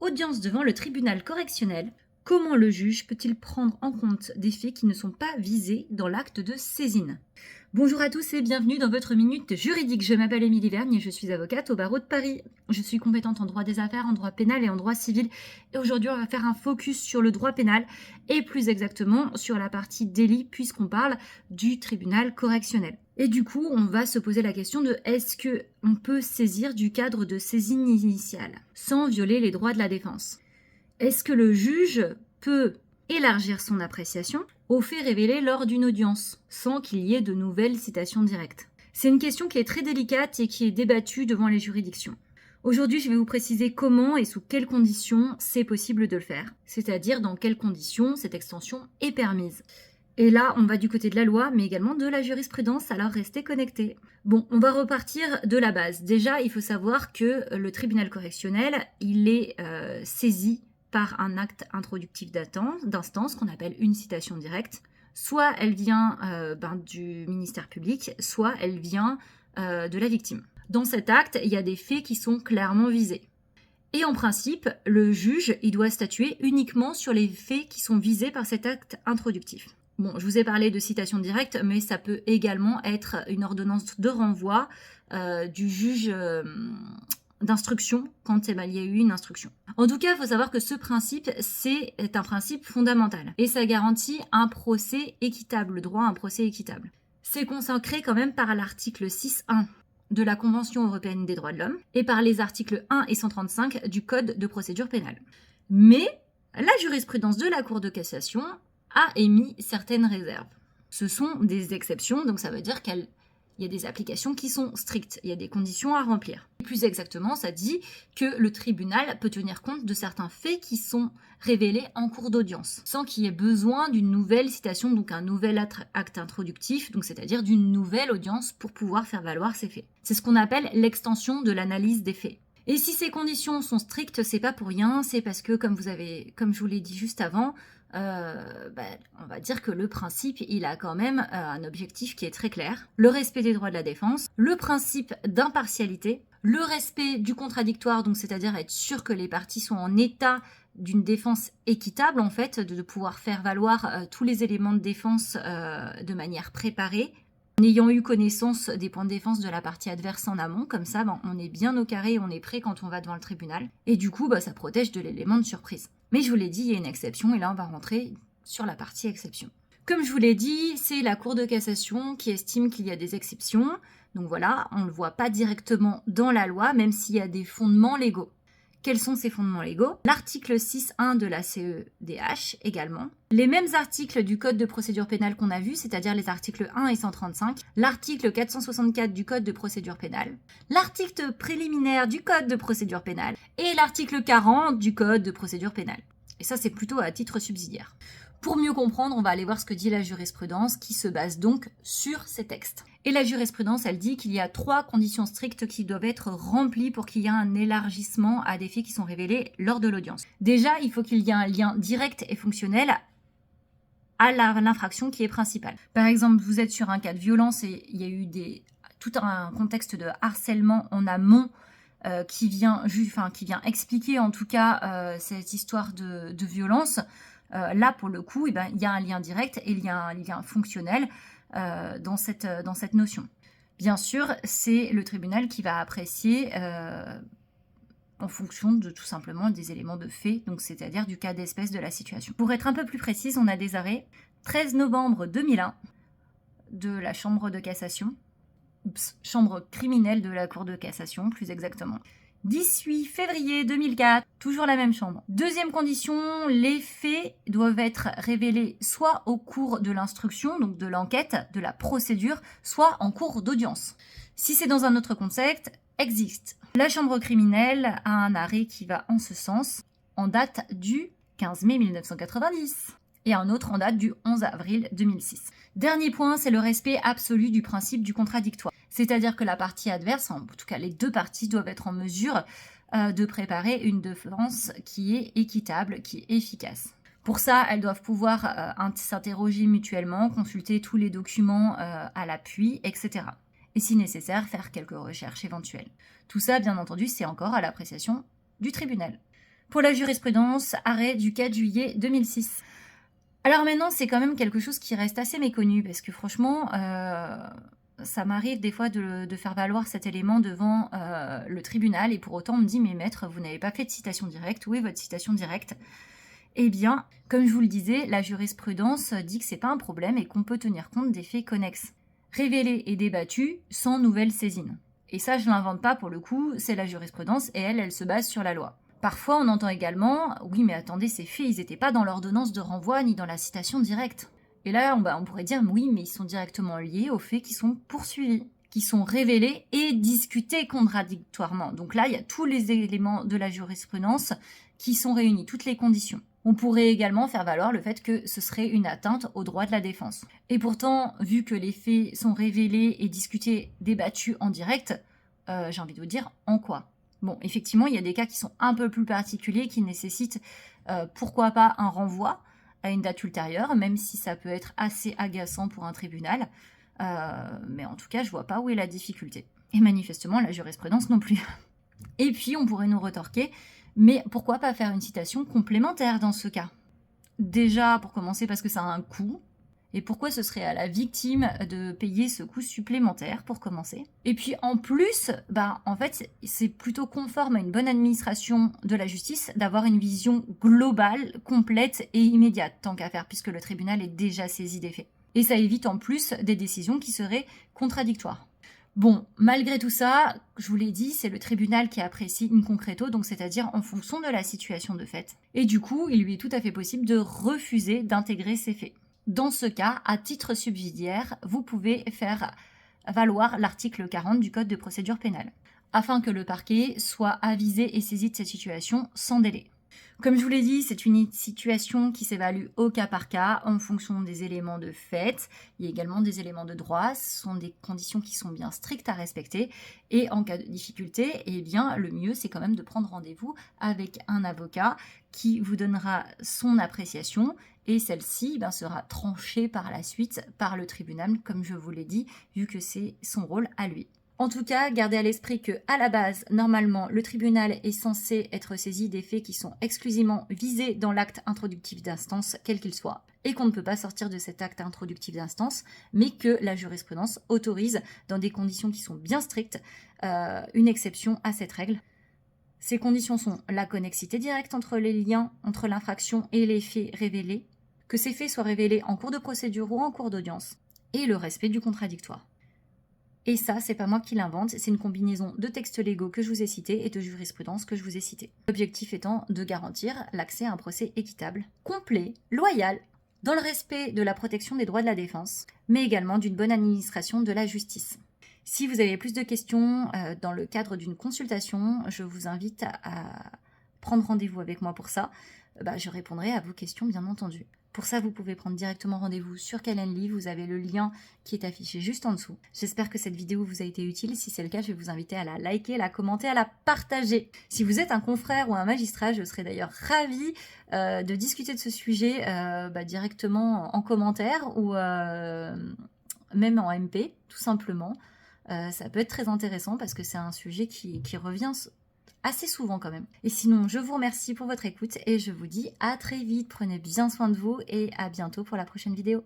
Audience devant le tribunal correctionnel. Comment le juge peut-il prendre en compte des faits qui ne sont pas visés dans l'acte de saisine? Bonjour à tous et bienvenue dans votre minute juridique. Je m'appelle Émilie Vergne et je suis avocate au barreau de Paris. Je suis compétente en droit des affaires, en droit pénal et en droit civil. Et aujourd'hui, on va faire un focus sur le droit pénal et plus exactement sur la partie délit puisqu'on parle du tribunal correctionnel. Et du coup, on va se poser la question de est-ce qu'on peut saisir du cadre de saisine initiale sans violer les droits de la défense? Est-ce que le juge peut élargir son appréciation aux faits révélés lors d'une audience, sans qu'il y ait de nouvelles citations directes? C'est une question qui est très délicate et qui est débattue devant les juridictions. Aujourd'hui, je vais vous préciser comment et sous quelles conditions c'est possible de le faire, c'est-à-dire dans quelles conditions cette extension est permise. Et là, on va du côté de la loi, mais également de la jurisprudence, alors restez connectés. Bon, on va repartir de la base. Déjà, il faut savoir que le tribunal correctionnel, il est saisi par un acte introductif d'instance qu'on appelle une citation directe. Soit elle vient du ministère public, soit elle vient de la victime. Dans cet acte, il y a des faits qui sont clairement visés. Et en principe, le juge, il doit statuer uniquement sur les faits qui sont visés par cet acte introductif. Bon, je vous ai parlé de citation directe, mais ça peut également être une ordonnance de renvoi du juge d'instruction quand il y a eu une instruction. En tout cas, il faut savoir que ce principe, c'est un principe fondamental et ça garantit un procès équitable, le droit à un procès équitable. C'est consacré quand même par l'article 6.1 de la Convention européenne des droits de l'homme et par les articles 1 et 135 du Code de procédure pénale. Mais la jurisprudence de la Cour de cassation a émis certaines réserves. Ce sont des exceptions, donc ça veut dire qu'il y a des applications qui sont strictes, il y a des conditions à remplir. Plus exactement, ça dit que le tribunal peut tenir compte de certains faits qui sont révélés en cours d'audience, sans qu'il y ait besoin d'une nouvelle citation, donc un nouvel acte introductif, donc c'est-à-dire d'une nouvelle audience pour pouvoir faire valoir ces faits. C'est ce qu'on appelle l'extension de l'analyse des faits. Et si ces conditions sont strictes, c'est pas pour rien, c'est parce que, comme je vous l'ai dit juste avant, on va dire que le principe, il a quand même un objectif qui est très clair. Le respect des droits de la défense, le principe d'impartialité, le respect du contradictoire, donc c'est-à-dire être sûr que les parties sont en état d'une défense équitable, en fait, de pouvoir faire valoir tous les éléments de défense de manière préparée, en ayant eu connaissance des points de défense de la partie adverse en amont, comme ça, on est bien au carré, on est prêt quand on va devant le tribunal. Et du coup, ça protège de l'élément de surprise. Mais je vous l'ai dit, il y a une exception, et là, on va rentrer sur la partie exception. Comme je vous l'ai dit, c'est la Cour de cassation qui estime qu'il y a des exceptions. Donc voilà, on ne le voit pas directement dans la loi, même s'il y a des fondements légaux. Quels sont ces fondements légaux? L'article 6.1 de la CEDH également. Les mêmes articles du Code de procédure pénale qu'on a vu, c'est-à-dire les articles 1 et 135. L'article 464 du Code de procédure pénale. L'article préliminaire du Code de procédure pénale. Et l'article 40 du Code de procédure pénale. Et ça, c'est plutôt à titre subsidiaire. Pour mieux comprendre, on va aller voir ce que dit la jurisprudence qui se base donc sur ces textes. Et la jurisprudence, elle dit qu'il y a 3 conditions strictes qui doivent être remplies pour qu'il y ait un élargissement à des faits qui sont révélés lors de l'audience. Déjà, il faut qu'il y ait un lien direct et fonctionnel à l'infraction qui est principale. Par exemple, vous êtes sur un cas de violence et il y a eu tout un contexte de harcèlement en amont qui vient expliquer en tout cas cette histoire de violence. Là, pour le coup, il y a un lien direct et il y a un lien fonctionnel dans cette notion. Bien sûr, c'est le tribunal qui va apprécier en fonction de tout simplement des éléments de fait, donc c'est-à-dire du cas d'espèce de la situation. Pour être un peu plus précise, on a des arrêts 13 novembre 2001 de la Chambre de cassation, chambre criminelle de la Cour de cassation, plus exactement. 18 février 2004, toujours la même chambre. Deuxième condition, les faits doivent être révélés soit au cours de l'instruction, donc de l'enquête, de la procédure, soit en cours d'audience. Si c'est dans un autre contexte, existe. La chambre criminelle a un arrêt qui va en ce sens, en date du 15 mai 1990. Et un autre en date du 11 avril 2006. Dernier point, c'est le respect absolu du principe du contradictoire. C'est-à-dire que la partie adverse, en tout cas les deux parties, doivent être en mesure de préparer une défense qui est équitable, qui est efficace. Pour ça, elles doivent pouvoir s'interroger mutuellement, consulter tous les documents à l'appui, etc. Et si nécessaire, faire quelques recherches éventuelles. Tout ça, bien entendu, c'est encore à l'appréciation du tribunal. pour la jurisprudence, arrêt du 4 juillet 2006. Alors maintenant, c'est quand même quelque chose qui reste assez méconnu, parce que franchement, ça m'arrive des fois de faire valoir cet élément devant le tribunal, et pour autant on me dit « Mais maître, vous n'avez pas fait de citation directe, où est votre citation directe ?» Eh bien, comme je vous le disais, la jurisprudence dit que c'est pas un problème et qu'on peut tenir compte des faits connexes, révélés et débattus sans nouvelle saisine. Et ça, je l'invente pas pour le coup, c'est la jurisprudence et elle se base sur la loi. Parfois, on entend également « Oui, mais attendez, ces faits, ils n'étaient pas dans l'ordonnance de renvoi ni dans la citation directe. » Et là, on pourrait dire « Oui, mais ils sont directement liés aux faits qui sont poursuivis, qui sont révélés et discutés contradictoirement. » Donc là, il y a tous les éléments de la jurisprudence qui sont réunis, toutes les conditions. On pourrait également faire valoir le fait que ce serait une atteinte au droit de la défense. Et pourtant, vu que les faits sont révélés et discutés, débattus en direct, j'ai envie de vous dire en quoi ? Bon, effectivement, il y a des cas qui sont un peu plus particuliers, qui nécessitent pourquoi pas un renvoi à une date ultérieure, même si ça peut être assez agaçant pour un tribunal. Mais en tout cas, je vois pas où est la difficulté. Et manifestement, la jurisprudence non plus. Et puis, on pourrait nous retorquer, mais pourquoi pas faire une citation complémentaire dans ce cas ? Déjà, pour commencer, parce que ça a un coût. Et pourquoi ce serait à la victime de payer ce coût supplémentaire, pour commencer ? Et puis en plus, en fait, c'est plutôt conforme à une bonne administration de la justice d'avoir une vision globale, complète et immédiate, tant qu'à faire, puisque le tribunal est déjà saisi des faits. Et ça évite en plus des décisions qui seraient contradictoires. Bon, malgré tout ça, je vous l'ai dit, c'est le tribunal qui apprécie in concreto, donc c'est-à-dire en fonction de la situation de fait. Et du coup, il lui est tout à fait possible de refuser d'intégrer ces faits. Dans ce cas, à titre subsidiaire, vous pouvez faire valoir l'article 40 du Code de procédure pénale, afin que le parquet soit avisé et saisi de cette situation sans délai. Comme je vous l'ai dit, c'est une situation qui s'évalue au cas par cas en fonction des éléments de fait. Il y a également des éléments de droit. Ce sont des conditions qui sont bien strictes à respecter. Et en cas de difficulté, eh bien, le mieux, c'est quand même de prendre rendez-vous avec un avocat qui vous donnera son appréciation. Et celle-ci sera tranchée par la suite par le tribunal, comme je vous l'ai dit, vu que c'est son rôle à lui. En tout cas, gardez à l'esprit que, à la base, normalement, le tribunal est censé être saisi des faits qui sont exclusivement visés dans l'acte introductif d'instance, quel qu'il soit, et qu'on ne peut pas sortir de cet acte introductif d'instance, mais que la jurisprudence autorise, dans des conditions qui sont bien strictes, une exception à cette règle. Ces conditions sont la connexité directe entre les liens entre l'infraction et les faits révélés, que ces faits soient révélés en cours de procédure ou en cours d'audience, et le respect du contradictoire. Et ça, c'est pas moi qui l'invente, c'est une combinaison de textes légaux que je vous ai cités et de jurisprudence que je vous ai citée. L'objectif étant de garantir l'accès à un procès équitable, complet, loyal, dans le respect de la protection des droits de la défense, mais également d'une bonne administration de la justice. Si vous avez plus de questions dans le cadre d'une consultation, je vous invite à prendre rendez-vous avec moi pour ça. Je répondrai à vos questions, bien entendu. Pour ça, vous pouvez prendre directement rendez-vous sur Calendly. Vous avez le lien qui est affiché juste en dessous. J'espère que cette vidéo vous a été utile. Si c'est le cas, je vais vous inviter à la liker, à la commenter, à la partager. Si vous êtes un confrère ou un magistrat, je serais d'ailleurs ravie de discuter de ce sujet directement en commentaire ou même en MP, tout simplement. Ça peut être très intéressant parce que c'est un sujet qui revient assez souvent quand même. Et sinon, je vous remercie pour votre écoute et je vous dis à très vite. Prenez bien soin de vous et à bientôt pour la prochaine vidéo.